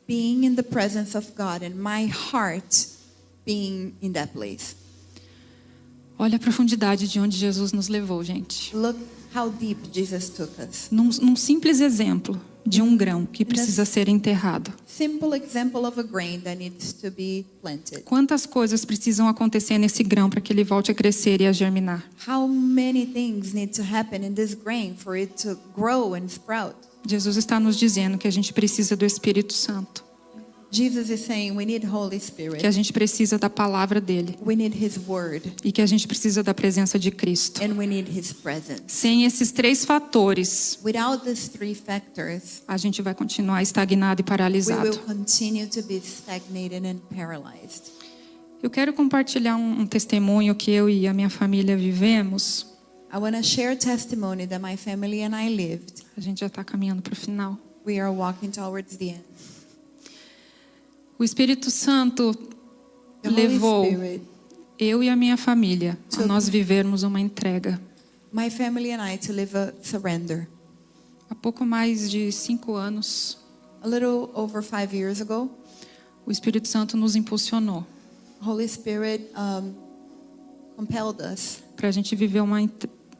being in the presence of God and my heart being in that place. Olha a profundidade de onde Jesus nos levou, gente. Look how deep Jesus took us. Num simples exemplo de um grão que precisa ser enterrado. Simple example of a grain that needs to be planted. Quantas coisas precisam acontecer nesse grão para que ele volte a crescer e a germinar? How many things need to happen in this grain for it to grow and sprout? Jesus está nos dizendo que a gente precisa do Espírito Santo, Jesus is saying we need Holy que a Spirit. gente precisa da palavra dele We need His Word. e que a gente precisa da presença de Cristo. And we need His presence. Sem esses três fatores, Without these three factors, a gente vai continuar estagnado e we paralisado. will continue to be stagnated and paralyzed. Eu quero compartilhar um testemunho que eu e a minha família vivemos. I want to share a testimony that my family and I lived. A gente já está caminhando para o final. We are walking towards the end. O Espírito Santo The Holy levou Spirit, eu e a minha família a nós vivermos uma entrega. my family and I, to live a surrender. Há pouco mais de 5 anos, A little over 5 years ago, o Espírito Santo nos impulsionou Holy Spirit compelled us para a gente viver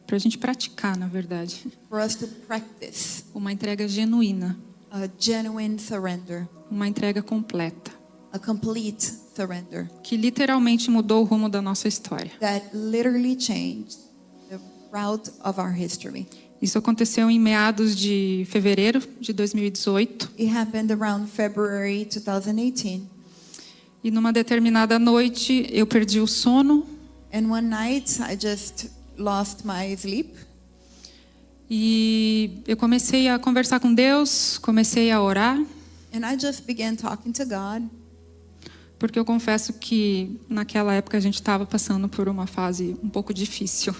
para a gente praticar, na verdade, for us to practice uma entrega genuína, a genuine surrender, uma entrega completa, a complete surrender que literalmente mudou o rumo da nossa história. that literally changed the route of our history. Isso aconteceu em meados de fevereiro de 2018 It happened around February 2018. e numa determinada noite eu perdi o sono And one night I just lost my sleep. e eu comecei a conversar com Deus, comecei a orar, And I just began talking to God. porque eu confesso que naquela época a gente estava passando por uma fase um pouco difícil.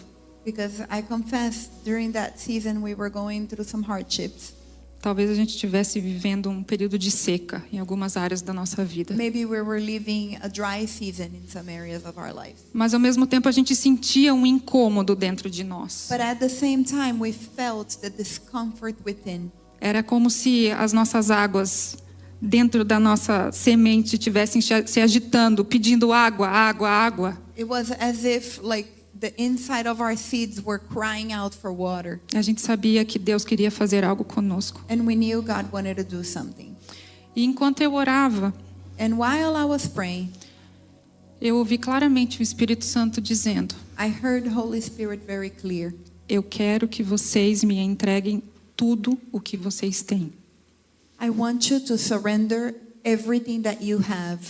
Because I confess during that season we were going through some hardships. Talvez a gente estivesse vivendo um período de seca em algumas áreas da nossa vida. Maybe we were living a dry season in some areas of our lives. Mas ao mesmo tempo a gente sentia um incômodo dentro de nós. But at the same time we felt the discomfort within. Era como se as nossas águas dentro da nossa semente estivessem se agitando, pedindo água, água, água. It was as if like the inside of our seeds were crying out for water. A gente sabia que Deus queria fazer algo conosco. And we knew God wanted to do something. E enquanto eu orava, And while I was praying, eu ouvi claramente o Espírito Santo dizendo: I heard Holy Spirit very clear. eu quero que vocês me entreguem tudo o que vocês têm. I want you to surrender everything that you have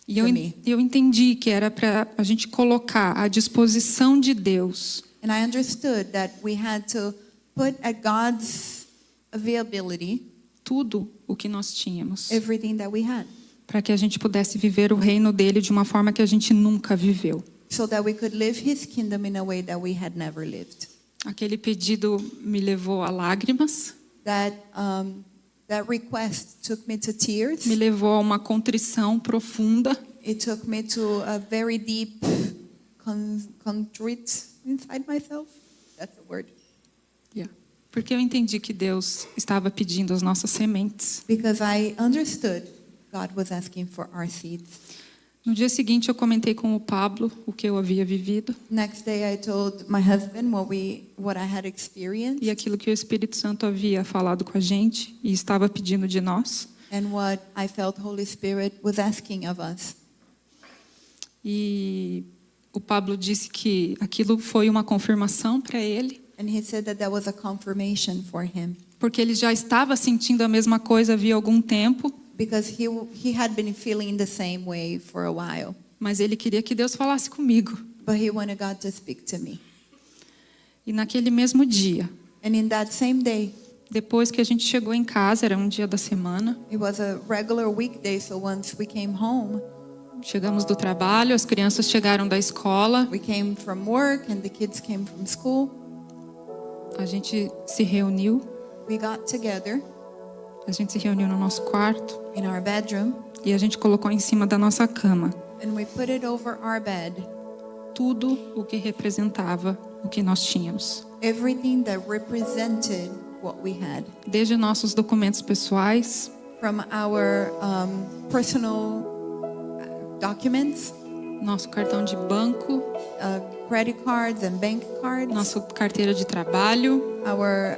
E to me. eu entendi que era para a gente colocar à disposição de Deus And I understood that we had to put at God's availability tudo o que nós tínhamos, everything that we had, para que a gente pudesse viver o reino dele de uma forma que a gente nunca viveu. so that we could live His kingdom in a way that we had never lived. Aquele pedido me levou a lágrimas, That request took me to tears. me levou a uma contrição profunda, It took me to a very deep contrite inside myself. That's the word. porque eu entendi que Deus estava pedindo as nossas sementes. Because I understood God was asking for our seeds. No dia seguinte, eu comentei com o Pablo o que eu havia vivido Next day I told my husband what I had experienced e aquilo que o Espírito Santo havia falado com a gente e estava pedindo de nós. and what I felt Holy Spirit was asking of us. E o Pablo disse que aquilo foi uma confirmação para ele, And he said that was a confirmation for him porque ele já estava sentindo a mesma coisa havia algum tempo, because he had been feeling the same way for a while, mas ele queria que Deus falasse comigo. but he wanted God to speak to me. E naquele mesmo dia, And in that same day, depois que a gente chegou em casa, era um dia da semana, it was a regular weekday, so once we came home, chegamos do trabalho, as crianças chegaram da escola, we came from work and the kids came from school. a gente se reuniu, We got together no nosso quarto in our bedroom e a gente colocou em cima da nossa cama and we put it over our bed, tudo o que representava o que nós tínhamos. everything that represented what we had, Desde nossos documentos pessoais, from our personal documents, nosso cartão de banco, credit cards and bank cards, nossa carteira de trabalho, our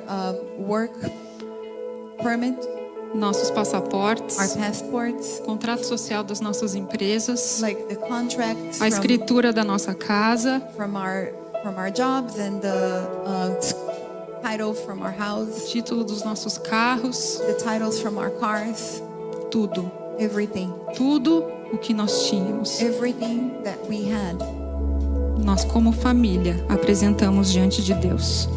work permit, nossos passaportes, our passports, contrato social das nossas empresas, like the contracts a escritura da nossa casa, from our jobs and the title from our house, título dos nossos carros, the titles from our cars, tudo. everything, Tudo o que nós tínhamos. everything that we had. Nós, como família, apresentamos diante de Deus.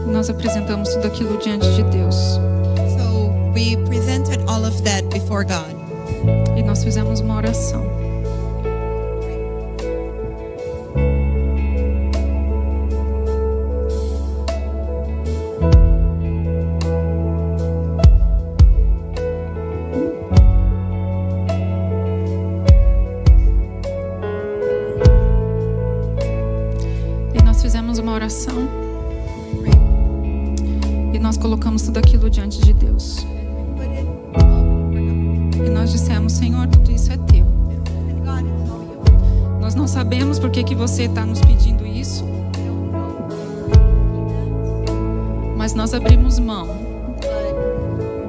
Nós apresentamos tudo aquilo diante de Deus. So we presented all of that before God. E nós fizemos uma oração. E nós fizemos uma oração. E nós colocamos tudo aquilo diante de Deus. Put it all before God. E nós dissemos: Senhor, tudo isso é teu. And God, it's all yours. Nós não sabemos por que você está nos pedindo isso, I don't know. mas nós abrimos mão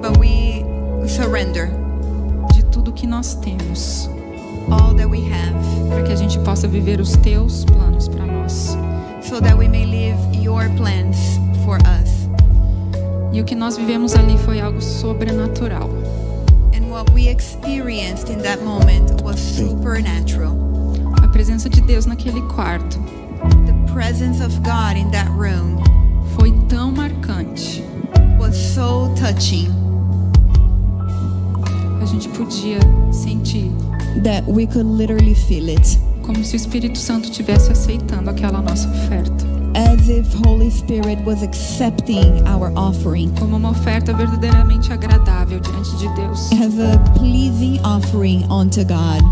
But we surrender de tudo que nós temos, all that we have para que a gente possa viver os teus planos para nós. so that we may live your plans for us. E o que nós vivemos ali foi algo sobrenatural. And what we experienced in that moment was supernatural. A presença de Deus naquele quarto The presence of God in that room foi tão marcante. was so touching A gente podia sentir that we could literally feel it, como se o Espírito Santo estivesse aceitando aquela nossa oferta, as if Holy Spirit was accepting our offering como uma oferta verdadeiramente agradável diante de Deus. as a pleasing offering unto God.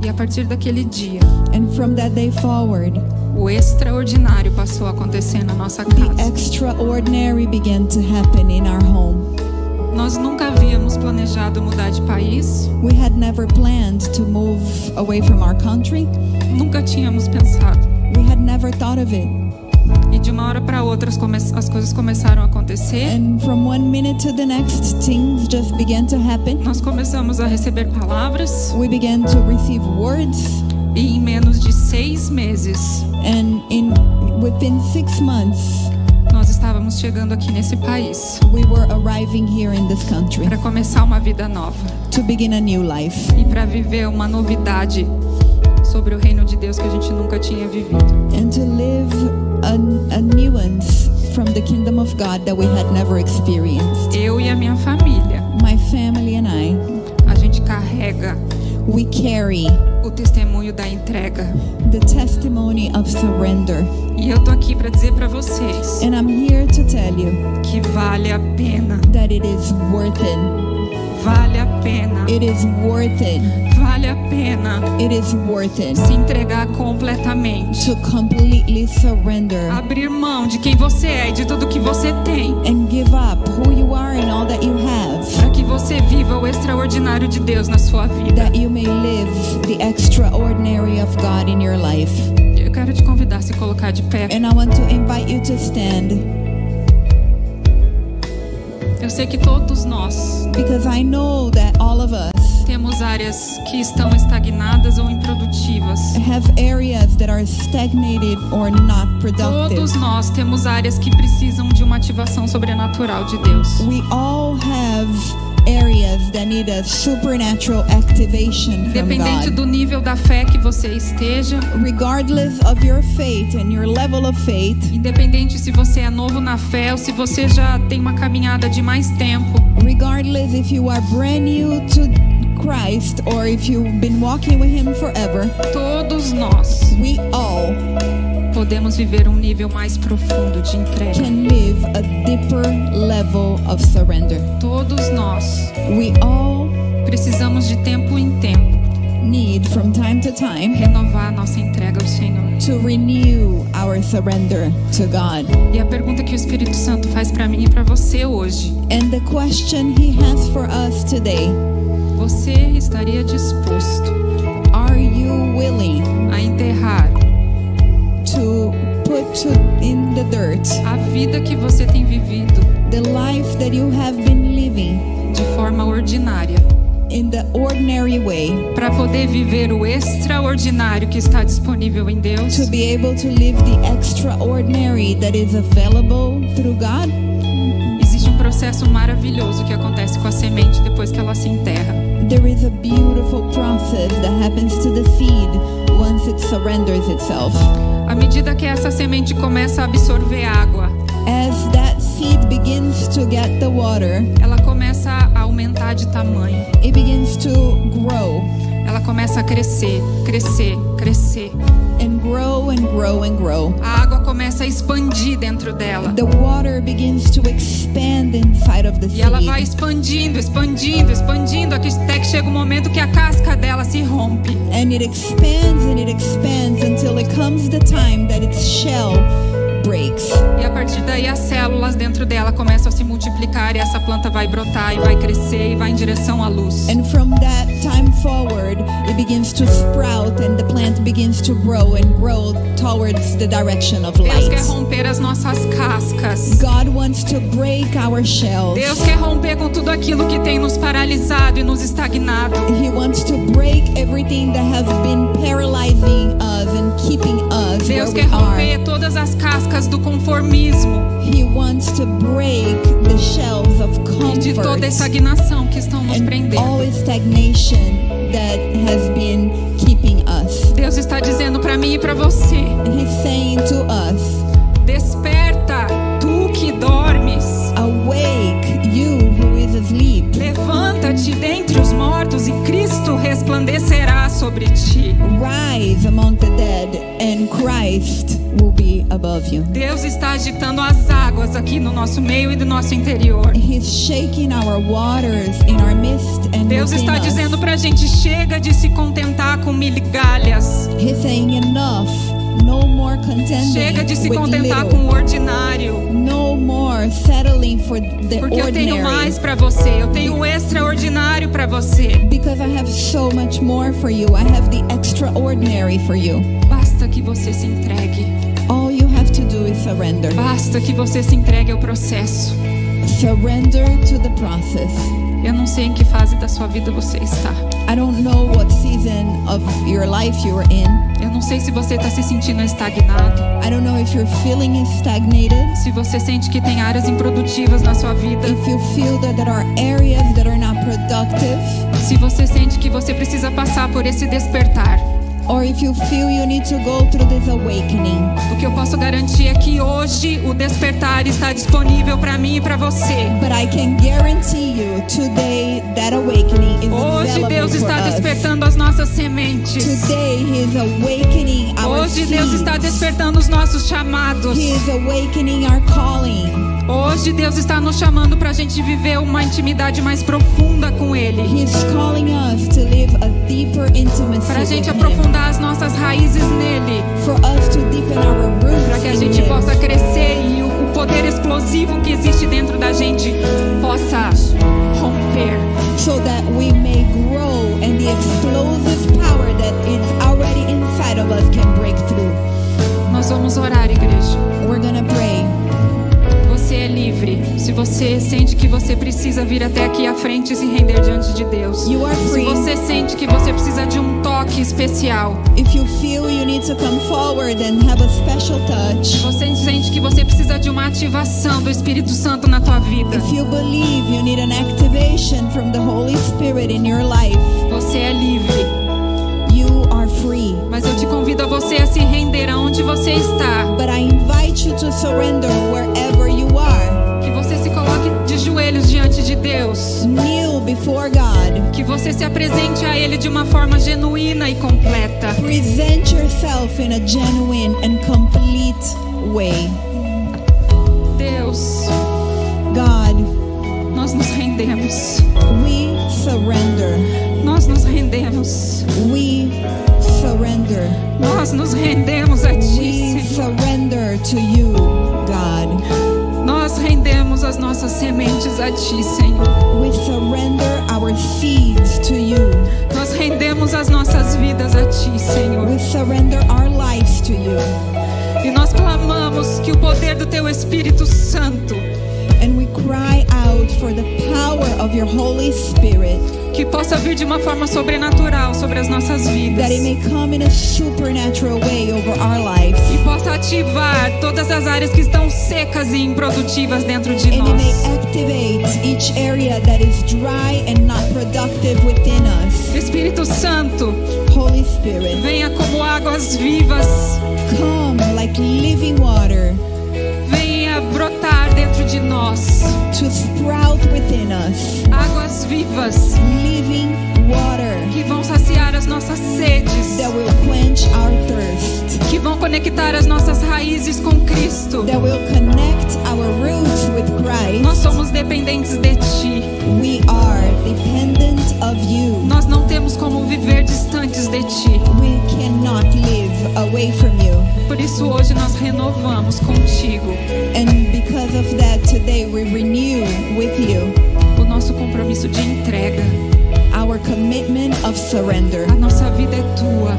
E a partir daquele dia, And from that day forward, o extraordinário passou a acontecer na nossa the casa. extraordinary began to happen in our home. Nós nunca havíamos planejado mudar de país, We had never planned to move away from our country. nunca tínhamos pensado. We had never thought of it. E de uma hora para outra as coisas começaram a acontecer. And from one minute to the next, things just began to happen. Nós começamos a receber palavras We began to receive words, e em menos de 6 meses and within 6 months, nós estávamos chegando aqui nesse país we were arriving here in this country para começar uma vida nova to begin a new life e para viver uma novidade sobre o reino de Deus que a gente nunca tinha vivido. and to live a nuance from the kingdom of God that we had never experienced. Eu e a minha família, My family and I, a gente carrega we carry o testemunho da entrega. the testimony of surrender. E eu tô aqui para dizer para vocês And I'm here to tell you que vale a pena, that it is worth it. vale a pena, It is worth it. vale a pena It is worth it se entregar completamente. to completely surrender Abrir mão de quem você é e de tudo que você tem, and give up who you are and all that you have, para que você viva o extraordinário de Deus na sua vida. that you may live the extraordinary of God in your life. Eu quero te convidar a se colocar de pé. And I want to invite you to stand, Eu sei que todos nós because I know that all of us temos áreas que estão estagnadas ou improdutivas. have areas that are stagnated or not productive. Todos nós temos áreas que precisam de uma ativação sobrenatural de Deus. We all have areas that need a supernatural activation from Independente God. do nível da fé que você esteja, Regardless of your faith and your level of faith, independente se você é novo na fé ou se você já tem uma caminhada de mais tempo, regardless if you are brand new to Christ or if you've been walking with Him forever, todos nós we all podemos viver um nível mais profundo de entrega. can live a deeper level of surrender. Todos nós We all precisamos de tempo em tempo need, from time to time, renovar a nossa entrega ao Senhor. to renew our surrender to God. E a pergunta que o Espírito Santo faz para mim e para você hoje: And the question He has for us today, você estaria disposto are you willing a enterrar to put in the dirt a vida que você tem vivido the life that you have been living de forma ordinária, in the ordinary way, para poder viver o extraordinário que está disponível em Deus? to be able to live the extraordinary that is available through God? Existe um processo maravilhoso que acontece com a semente depois que ela se enterra. There is a beautiful process that happens to the seed once it surrenders itself. À medida que essa semente começa a absorver água, As that seed begins to get the water, ela começa a aumentar de tamanho. it begins to grow Ela começa a crescer, crescer, crescer. and grow and grow and grow. A água começa a expandir dentro dela. The water begins to expand inside of the E ela vai seed. expandindo, expandindo, expandindo, até que chega um momento que a casca dela se rompe. And it expands until it comes the time that its shell breaks. E a partir daí as células dentro dela começam a se multiplicar e essa planta vai brotar e vai crescer e vai em direção à luz. And from that time forward, it begins to sprout and the plant begins to grow and grow towards the direction of Deus quer light. romper as nossas cascas. God wants to break our shells. Deus quer romper com tudo aquilo que tem nos paralisado e nos estagnado. He wants to break everything that has been paralyzing us and keeping us where Deus we quer are. romper todas as cascas do conformismo He wants to break the shells of e de toda comfort estagnação que estão nos and prendendo. all stagnation that has been keeping us. Deus está dizendo para mim e para você: He's saying to us, desperta, tu que dormes. awake, you who is asleep. Levanta-te dentre os mortos e Cristo resplandecerá sobre ti. Rise among the dead and Christ will be above you. Deus está agitando as águas aqui no nosso meio e do nosso interior. He's shaking our waters in our midst and Deus within está us. dizendo pra gente: chega de se contentar com migalhas. He's saying enough. No more contending Chega de se with contentar little. com o ordinário. No more settling for the Porque eu tenho ordinary. mais pra você. Eu tenho o extraordinário pra você. Because I have so much more for you. I have the extraordinary for you. Basta que você se entregue. All you have to do is surrender. Basta que você se entregue ao processo. Surrender to the process. Eu não sei em que fase da sua vida você está. I don't know what season of your life you're in. Eu não sei se você está se sentindo estagnado. I don't know if you're feeling stagnated. Se você sente que tem áreas improdutivas na sua vida. If you feel that there are areas that are not productive. Se você sente que você precisa passar por esse despertar. Or if you feel you need to go through this awakening. O que eu posso garantir é que hoje o despertar está disponível para mim e para você. But I can guarantee you today that awakening is Hoje available Deus for está us. despertando as nossas sementes. Today He is awakening our Hoje Deus seeds. está despertando os nossos chamados. He is awakening our calling. Hoje Deus está nos chamando para a gente viver uma intimidade mais profunda com Ele. He is calling us to live a deeper intimacy Para a gente with Him. aprofundar as nossas raízes nele. For us to deepen our roots Para que a in gente Him. possa crescer e o poder explosivo que existe dentro da gente possa romper. So that we may grow and the explosive power that is already inside of us can break through. Nós vamos orar, igreja. We're gonna pray. Você é livre. Se você sente que você precisa vir até aqui à frente e se render diante de Deus. You are Se free. você sente que você precisa de um toque especial. If you feel you need to come forward and have a special touch. Você sente que você precisa de uma ativação do Espírito Santo na tua vida. If you believe you need an activation from the Holy Spirit in your life. Você é livre. You are free. Mas eu te convido a você a se render aonde você está. But I invite you to surrender wherever you are. Que você se coloque de joelhos diante de Deus. Kneel before God. Que você se apresente a Ele de uma forma genuína e completa. Present yourself in a genuine and complete way. Deus, God, nós nos rendemos. we surrender. Nós nos rendemos. We surrender. Nós nos rendemos a Ti, We Senhor. surrender to you, God. Nós rendemos as nossas sementes a Ti, Senhor. We surrender our seeds to you. Nós rendemos as nossas vidas a Ti, Senhor. We surrender our lives to you. E nós clamamos que o poder do Teu Espírito Santo, And we cry out for the power of your Holy Spirit, que possa vir de uma forma sobrenatural sobre as nossas vidas. that it may come in a supernatural way over our lives. E possa ativar todas as áreas que estão secas e improdutivas dentro de And it may nós. activate each area that is dry and not productive within us. Espírito Santo, Holy Spirit, venha como águas vivas, come like living water venha brotar dentro de nós. to sprout within us. Águas vivas Living water que vão saciar as nossas sedes, that will quench our thirst, que vão conectar as nossas raízes com Cristo. that will connect our roots with Nós Christ. somos dependentes de Ti. We are dependent of you. Nós não temos como viver distantes de Ti. We cannot live away from you. Por isso hoje nós renovamos contigo And because of that, today we renew with you o nosso compromisso de entrega. our commitment of surrender. A nossa vida é Tua.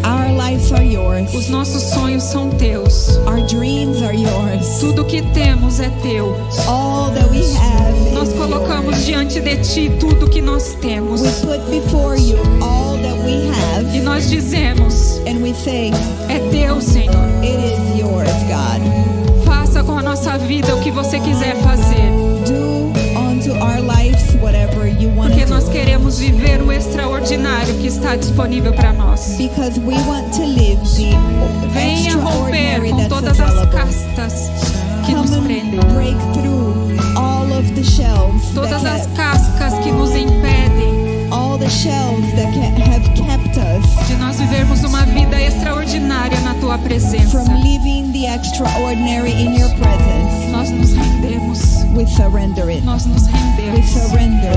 Our lives are yours. Os nossos sonhos são Teus. Our dreams are yours. Tudo que temos é Teu. All that we have Nós is colocamos yours. diante de Ti tudo que nós temos. We put before you all that we have, E nós dizemos, and we say, é Teu, Senhor. it is yours, God. Faça com a nossa vida o que você quiser fazer. Do unto our lives whatever you want Porque to nós do. queremos viver o extraordinário que está disponível para nós. Because we want to live the Venha romper extraordinary com that's todas as available. castas que nos Come prendem. and break through all of the shelves Todas that as cascas que nos impedem all the shelves that have kept us de nós vivermos uma vida extraordinária na Tua presença. from living the extraordinary in your presence. Nós nos rendemos. We surrender it. Nós nos We rendemos. surrender.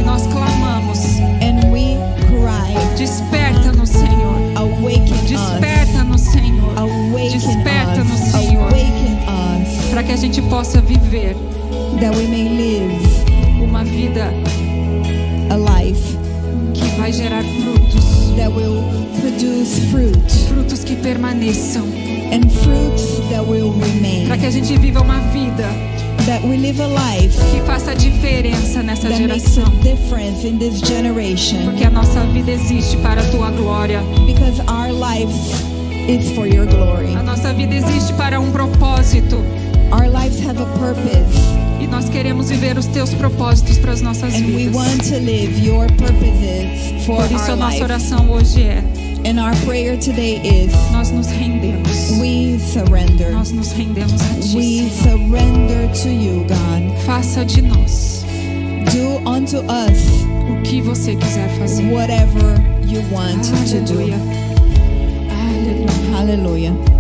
E nós clamamos possa viver that we may live uma vida a life que vai gerar frutos, that will produce fruit frutos que permaneçam, and fruits that will remain, para que a gente viva uma vida that we live a life que faça a diferença nessa that makes geração. a difference in this generation, Porque a nossa vida existe para a tua glória. because our life is for your glory. A nossa vida existe para um propósito. Our lives have a purpose, E nós queremos viver os teus propósitos para as nossas and we vidas. want to live your purposes for Por isso our a nossa life. oração hoje é: And our prayer today is, nós nos rendemos. we surrender. Nós nos rendemos a ti. We Senhor. surrender to you, God. Faça de nós Do unto us o que você quiser fazer. whatever you want to do. Aleluia. Aleluia. Hallelujah.